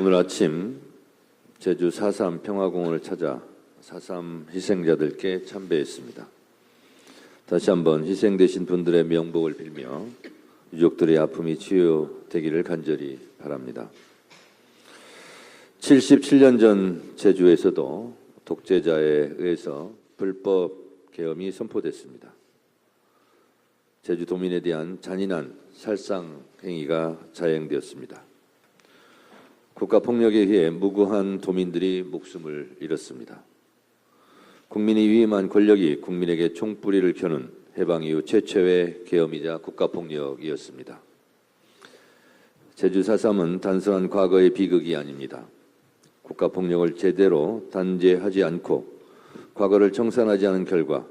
오늘 아침 제주 4.3 평화공원을 찾아 4.3 희생자들께 참배했습니다. 다시 한번 희생되신 분들의 명복을 빌며 유족들의 아픔이 치유되기를 간절히 바랍니다. 77년 전 제주에서도 독재자에 의해서 불법 계엄이 선포됐습니다. 제주도민에 대한 잔인한 살상 행위가 자행되었습니다. 국가폭력에 의해 무고한 도민들이 목숨을 잃었습니다. 국민이 위임한 권력이 국민에게 총뿌리를 켜는 해방 이후 최초의 계엄이자 국가폭력이었습니다. 제주 4.3은 단순한 과거의 비극이 아닙니다. 국가폭력을 제대로 단죄하지 않고 과거를 청산하지 않은 결과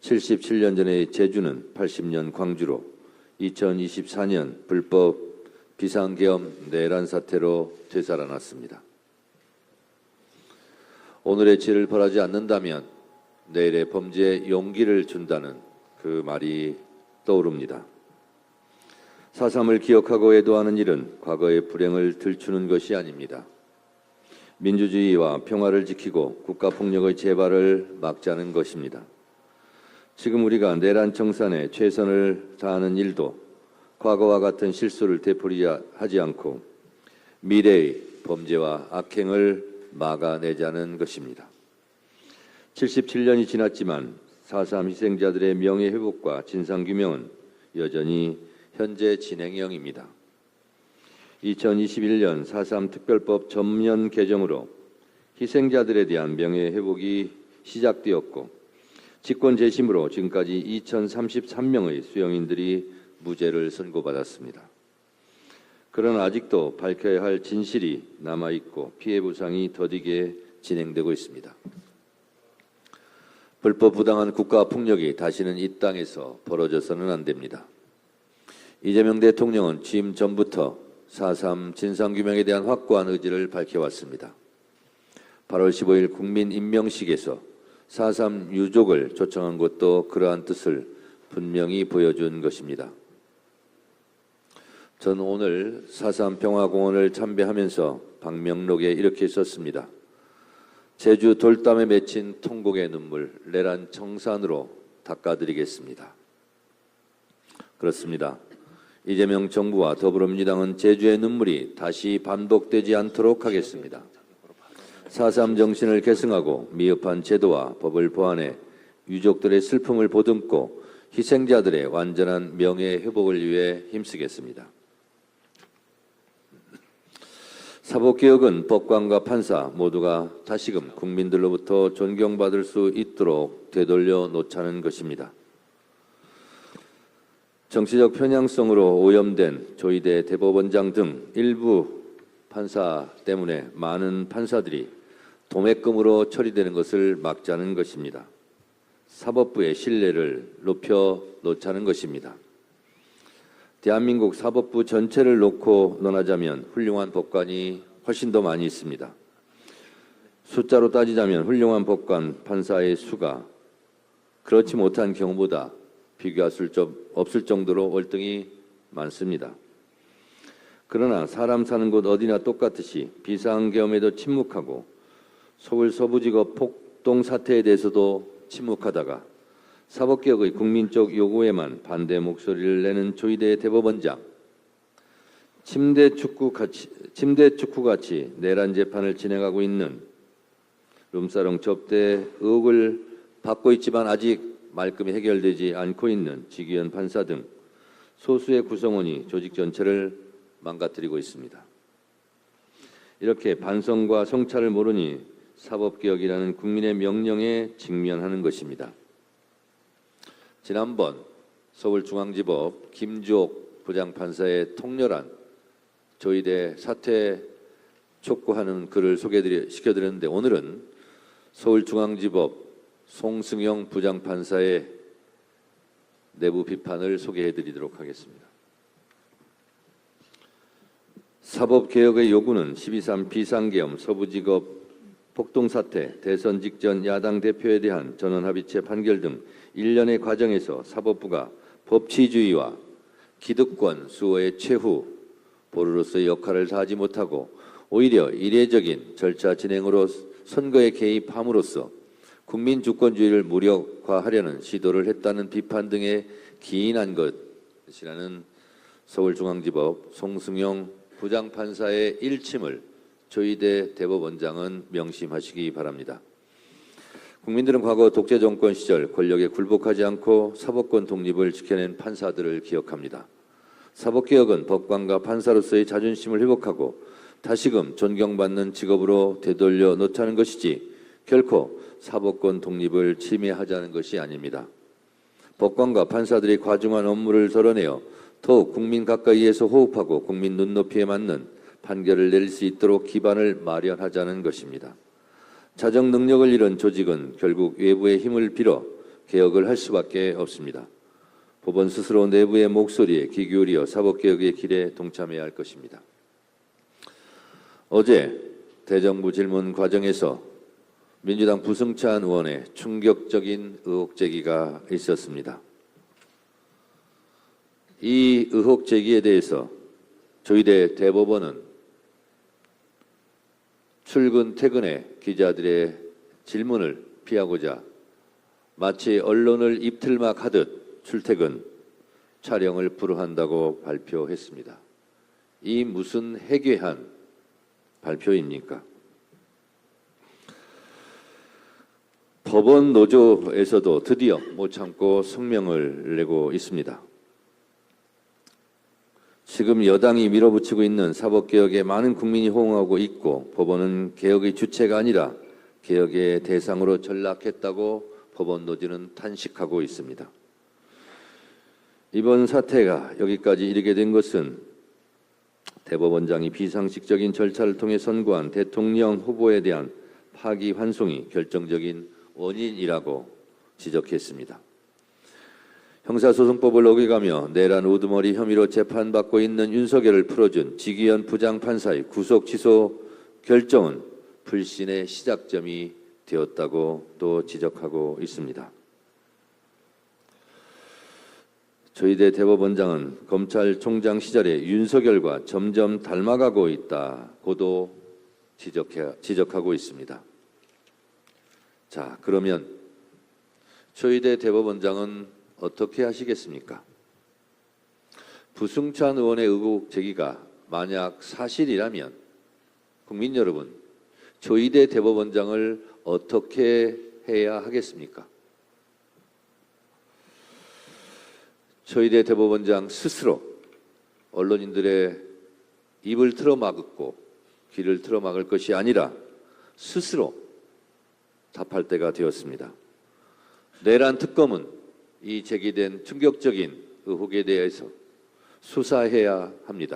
77년 전의 제주는 80년 광주로 2024년 불법 비상계엄 내란 사태로 되살아났습니다. 오늘의 죄를 벌하지 않는다면 내일의 범죄에 용기를 준다는 그 말이 떠오릅니다. 4.3을 기억하고 애도하는 일은 과거의 불행을 들추는 것이 아닙니다. 민주주의와 평화를 지키고 국가폭력의 재발을 막자는 것입니다. 지금 우리가 내란 청산에 최선을 다하는 일도 과거와 같은 실수를 되풀이하지 않고 미래의 범죄와 악행을 막아내자는 것입니다. 77년이 지났지만 4.3 희생자들의 명예회복과 진상규명은 여전히 현재 진행형입니다. 2021년 4.3 특별법 전면 개정으로 희생자들에 대한 명예회복이 시작되었고 직권 재심으로 지금까지 2033명의 수용인들이 무죄를 선고받았습니다. 그러나 아직도 밝혀야 할 진실이 남아있고 피해 보상이 더디게 진행되고 있습니다. 불법 부당한 국가폭력이 다시는 이 땅에서 벌어져서는 안 됩니다. 이재명 대통령은 취임 전부터 4.3 진상규명에 대한 확고한 의지를 밝혀왔습니다. 8월 15일 국민임명식에서 4.3 유족을 초청한 것도 그러한 뜻을 분명히 보여준 것입니다. 전 오늘 4.3 평화공원을 참배하면서 방명록에 이렇게 썼습니다. 제주 돌담에 맺힌 통곡의 눈물, 내란 청산으로 닦아드리겠습니다. 그렇습니다. 이재명 정부와 더불어민주당은 제주의 눈물이 다시 반복되지 않도록 하겠습니다. 4.3 정신을 계승하고 미흡한 제도와 법을 보완해 유족들의 슬픔을 보듬고 희생자들의 완전한 명예회복을 위해 힘쓰겠습니다. 사법개혁은 법관과 판사 모두가 다시금 국민들로부터 존경받을 수 있도록 되돌려 놓자는 것입니다. 정치적 편향성으로 오염된 조희대 대법원장 등 일부 판사 때문에 많은 판사들이 도매금으로 처리되는 것을 막자는 것입니다. 사법부의 신뢰를 높여 놓자는 것입니다. 대한민국 사법부 전체를 놓고 논하자면 훌륭한 법관이 훨씬 더 많이 있습니다. 숫자로 따지자면 훌륭한 법관, 판사의 수가 그렇지 못한 경우보다 비교할 수 없을 정도로 월등히 많습니다. 그러나 사람 사는 곳 어디나 똑같듯이 비상계엄에도 침묵하고 서울 서부지법 폭동 사태에 대해서도 침묵하다가 사법개혁의 국민적 요구에만 반대 목소리를 내는 조희대 대법원장, 침대 축구같이 내란 재판을 진행하고 있는 룸사롱 접대 의혹을 받고 있지만 아직 말끔히 해결되지 않고 있는 지기현 판사 등 소수의 구성원이 조직 전체를 망가뜨리고 있습니다. 이렇게 반성과 성찰을 모르니 사법개혁이라는 국민의 명령에 직면하는 것입니다. 지난번 서울중앙지법 김주옥 부장판사의 통렬한 조희대 사퇴 촉구하는 글을 소개시켜드렸는데 오늘은 서울중앙지법 송승영 부장판사의 내부 비판을 소개해드리도록 하겠습니다. 사법개혁의 요구는 12.3 비상계엄, 서부지법 폭동사태, 대선 직전 야당 대표에 대한 전원합의체 판결 등 일련의 과정에서 사법부가 법치주의와 기득권 수호의 최후 보루로서의 역할을 다하지 못하고 오히려 이례적인 절차 진행으로 선거에 개입함으로써 국민 주권주의를 무력화하려는 시도를 했다는 비판 등에 기인한 것이라는 서울중앙지법 송승용 부장판사의 일침을 조희대 대법원장은 명심하시기 바랍니다. 국민들은 과거 독재 정권 시절 권력에 굴복하지 않고 사법권 독립을 지켜낸 판사들을 기억합니다. 사법개혁은 법관과 판사로서의 자존심을 회복하고 다시금 존경받는 직업으로 되돌려 놓자는 것이지 결코 사법권 독립을 침해하자는 것이 아닙니다. 법관과 판사들이 과중한 업무를 덜어내어 더욱 국민 가까이에서 호흡하고 국민 눈높이에 맞는 판결을 내릴 수 있도록 기반을 마련하자는 것입니다. 자정 능력을 잃은 조직은 결국 외부의 힘을 빌어 개혁을 할 수밖에 없습니다. 법원 스스로 내부의 목소리에 귀 기울여 사법개혁의 길에 동참해야 할 것입니다. 어제 대정부 질문 과정에서 민주당 부승찬 의원의 충격적인 의혹 제기가 있었습니다. 이 의혹 제기에 대해서 조희대 대법원은 출근 퇴근에 기자들의 질문을 피하고자 마치 언론을 입틀막 하듯 출퇴근 촬영을 불허한다고 발표했습니다. 이 무슨 해괴한 발표입니까? 법원 노조에서도 드디어 못 참고 성명을 내고 있습니다. 지금 여당이 밀어붙이고 있는 사법개혁에 많은 국민이 호응하고 있고 법원은 개혁의 주체가 아니라 개혁의 대상으로 전락했다고 법원 노조는 탄식하고 있습니다. 이번 사태가 여기까지 이르게 된 것은 대법원장이 비상식적인 절차를 통해 선고한 대통령 후보에 대한 파기환송이 결정적인 원인이라고 지적했습니다. 형사소송법을 어겨가며 내란 우두머리 혐의로 재판받고 있는 윤석열을 풀어준 지기현 부장판사의 구속 취소 결정은 불신의 시작점이 되었다고 또 지적하고 있습니다. 조희대 대법원장은 검찰총장 시절에 윤석열과 점점 닮아가고 있다고도 지적하고 있습니다. 자, 그러면 조희대 대법원장은 어떻게 하시겠습니까? 부승찬 의원의 의혹 제기가 만약 사실이라면 국민 여러분, 조희대 대법원장을 어떻게 해야 하겠습니까? 조희대 대법원장 스스로 언론인들의 입을 틀어막고 귀를 틀어막을 것이 아니라 스스로 답할 때가 되었습니다. 내란 특검은 이 제기된 충격적인 의혹에 대해서 수사해야 합니다.